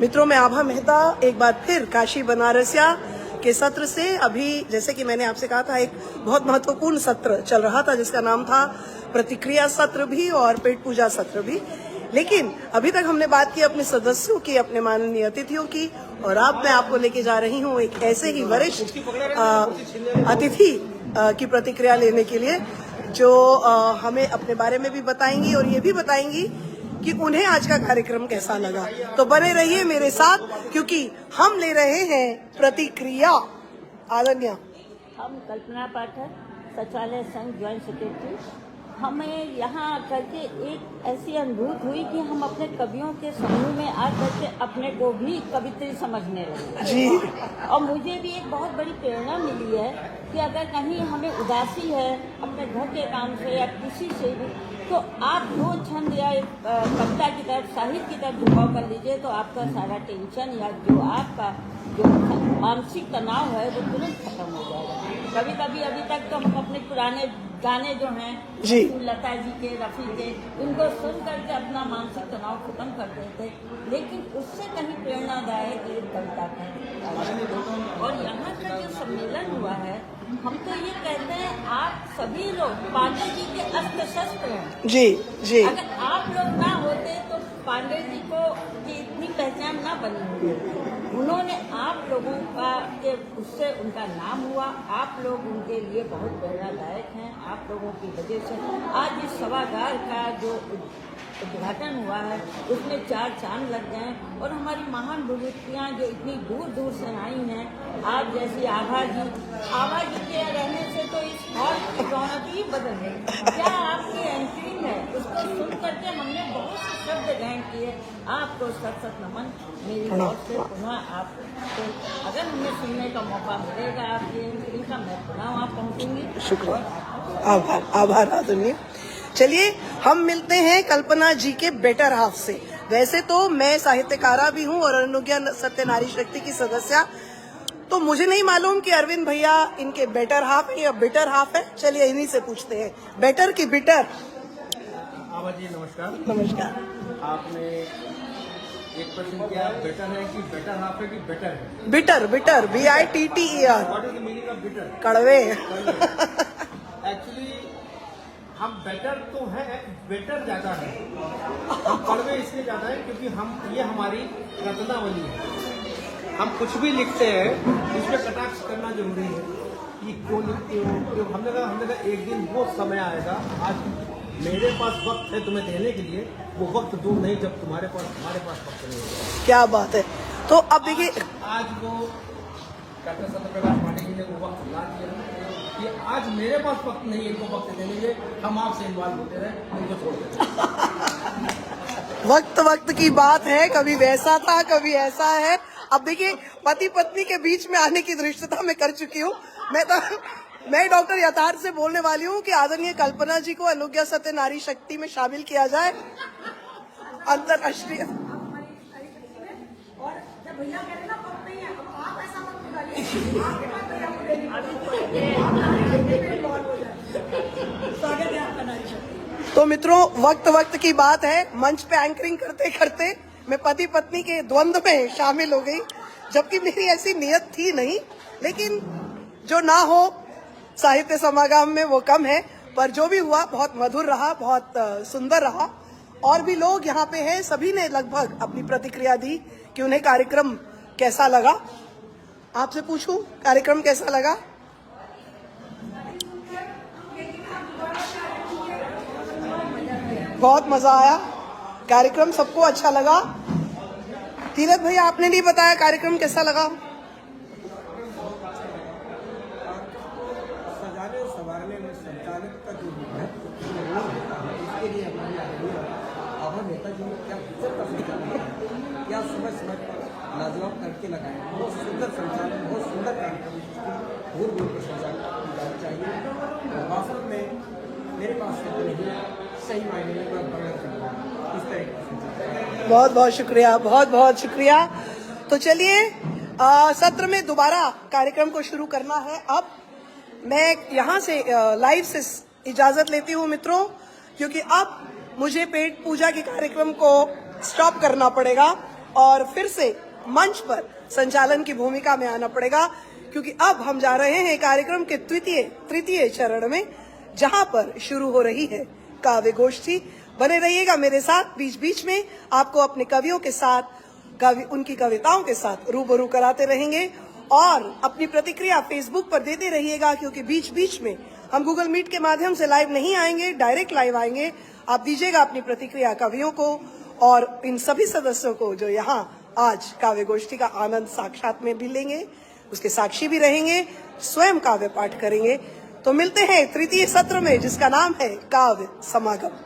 मित्रों, मैं आभा मेहता एक बार फिर काशी बनारसिया के सत्र से अभी, जैसे कि मैंने आपसे कहा था, एक बहुत महत्वपूर्ण सत्र चल रहा था जिसका नाम था प्रतिक्रिया सत्र भी और पेट पूजा सत्र भी। लेकिन अभी तक हमने बात की अपने सदस्यों की, अपने माननीय अतिथियों की, और अब मैं आपको लेके जा रही हूँ एक ऐसे ही वरिष्ठ अतिथि की प्रतिक्रिया लेने के लिए जो हमें अपने बारे में भी बताएंगी और ये भी बताएंगी कि उन्हें आज का कार्यक्रम कैसा लगा। तो बने रहिए मेरे साथ, क्योंकि हम ले रहे हैं प्रतिक्रिया। आदरणीय, हम कल्पना पाठक, सचिवालय संघ ज्वाइंट सेक्रेटरी। हमें यहाँ आकर के एक ऐसी अनुभूति हुई कि हम अपने कवियों के समूह में आकर के अपने को भी कवित्री समझने लगे जी। और मुझे भी एक बहुत बड़ी प्रेरणा मिली है कि अगर कहीं हमें उदासी है अपने घर के काम से या किसी से भी, तो आप दो छंद या कविता की तरफ, साहित्य की तरफ झुकाव कर लीजिए तो आपका सारा टेंशन या जो आपका जो मानसिक तनाव है वो तुरंत खत्म हो जाएगा। कभी कभी अभी तक तो हम अपने पुराने गाने जो हैं जी, लता जी के, रफ़ी के, उनको सुन करके अपना मानसिक तनाव खत्म कर देते, लेकिन उससे कहीं प्रेरणादायक एक कविता है। और यहाँ का जो सम्मेलन हुआ है, हम तो ये कहते हैं आप सभी लोग पांडे जी के अस्त्र शस्त्र हैं। जी जी। अगर आप लोग ना होते तो पांडे जी को की इतनी पहचान ना बनी होती। उन्होंने आप लोगों का के उससे उनका नाम हुआ। आप लोग उनके लिए बहुत प्रेरणादायक हैं। आप लोगों की वजह से आज इस सभागार का जो उद्घाटन हुआ है उसमें 4 चांद लग गए और हमारी महान बुजुर्गियाँ जो इतनी दूर दूर से आई हैं, आप जैसी आभा जी के रहने से तो इस हॉल की रौनक ही बदल गई। क्या आपकी एंकरिंग है, उसको सुन करके हमने बहुत से शब्द ग्रहण किए। आपको सत सत नमन मेरी ओर से। पुनः आपको अगर हमें सुनने का मौका मिलेगा आपकी एंकरिंग का, मैं पुनः वहाँ पहुँचूंगी। शुक्रिया, आभार, आभार आदरणीय। चलिए हम मिलते हैं कल्पना जी के बेटर हाफ से। वैसे तो मैं साहित्यकारा भी हूँ और अनुज्ञा सत्य नारी शक्ति की सदस्य, तो मुझे नहीं मालूम कि अरविंद भैया इनके बेटर हाफ है या बिटर हाफ है। चलिए इन्हीं से पूछते हैं, बेटर की बिटर। आभा जी नमस्कार। नमस्कार। आपने एक प्रश्न किया, बेटर है कि बेटर हाफ है कि बेटर है? Bitter, bitter, BITTER। What is the meaning of bitter? कड़वे। एक्चुअली हम बेटर तो है, बेटर ज्यादा है। हम कड़वे इसलिए ज्यादा है क्योंकि ये हमारी रत्नावली है। हम कुछ भी लिखते हैं इसमें कटाक्ष करना जरूरी है कि क्यों लिखते हो, क्यों। हमने कहा एक दिन वो समय आएगा, आज मेरे पास वक्त है तुम्हें देने के लिए, वो वक्त दूर नहीं जब हमारे पास वक्त नहीं होगा। क्या बात है। तो अब देखिए, आज वो डॉक्टर सत्यप्रकाश पांडे जी ने वो वक्त ला दिया कि आज मेरे पास वक्त नहीं है इनको वक्त देने के लिए, हम आपसे इन्वॉल्व होते रहे, उनको छोड़ देते। वक्त की बात है, कभी वैसा था कभी ऐसा है। अब देखिए, पति पत्नी के बीच में आने की धृष्टता मैं कर चुकी हूँ। मैं डॉक्टर यथार्थ से बोलने वाली हूँ कि आदरणीय कल्पना जी को अनुज्ञा सत्य नारी शक्ति में शामिल किया जाए अंतरराष्ट्रीय। तो मित्रों, वक्त की बात है। मंच पे एंकरिंग करते करते मैं पति पत्नी के द्वंद्व में शामिल हो गई, जबकि मेरी ऐसी नियत थी नहीं। लेकिन जो ना हो साहित्य समागम में वो कम है, पर जो भी हुआ बहुत मधुर रहा, बहुत सुंदर रहा। और भी लोग यहाँ पे हैं, सभी ने लगभग अपनी प्रतिक्रिया दी कि उन्हें कार्यक्रम कैसा लगा। आपसे पूछूं, कार्यक्रम कैसा लगा? बहुत मजा आया, कार्यक्रम सबको अच्छा लगा। तीरथ भैया, आपने नहीं बताया कार्यक्रम कैसा लगा? सजाने और संवारने में संचालक का जो है इसके लिए हमारी आभा मेहता जी ने क्या गुजर का संचालन किया, क्या समय पर लाजवाब करके लगाए। बहुत सुंदर संचालन, बहुत सुंदर कार्यक्रम, भूल प्रशंसा की जानी चाहिए। और वास्तव में मेरे पास सही मायने में मैं प्रकट कर रहा हूँ इस तरह का संचालन। बहुत बहुत शुक्रिया, बहुत बहुत शुक्रिया। तो चलिए सत्र में दोबारा कार्यक्रम को शुरू करना है। अब मैं यहाँ से लाइव से इजाजत लेती हूँ मित्रों। क्योंकि अब मुझे पेट पूजा के कार्यक्रम को स्टॉप करना पड़ेगा और फिर से मंच पर संचालन की भूमिका में आना पड़ेगा, क्योंकि अब हम जा रहे हैं कार्यक्रम के तृतीय चरण में, जहां पर शुरू हो रही है काव्य गोष्ठी। बने रहिएगा मेरे साथ, बीच बीच में आपको अपने कवियों के साथ उनकी कविताओं के साथ रूबरू कराते रहेंगे और अपनी प्रतिक्रिया फेसबुक पर देते रहिएगा, क्योंकि बीच बीच में हम गूगल मीट के माध्यम से लाइव नहीं आएंगे, डायरेक्ट लाइव आएंगे। आप दीजिएगा अपनी प्रतिक्रिया कवियों को और इन सभी सदस्यों को जो यहाँ आज काव्य गोष्ठी का आनंद साक्षात में भी लेंगे, उसके साक्षी भी रहेंगे, स्वयं काव्य पाठ करेंगे। तो मिलते हैं तृतीय सत्र में, जिसका नाम है काव्य समागम।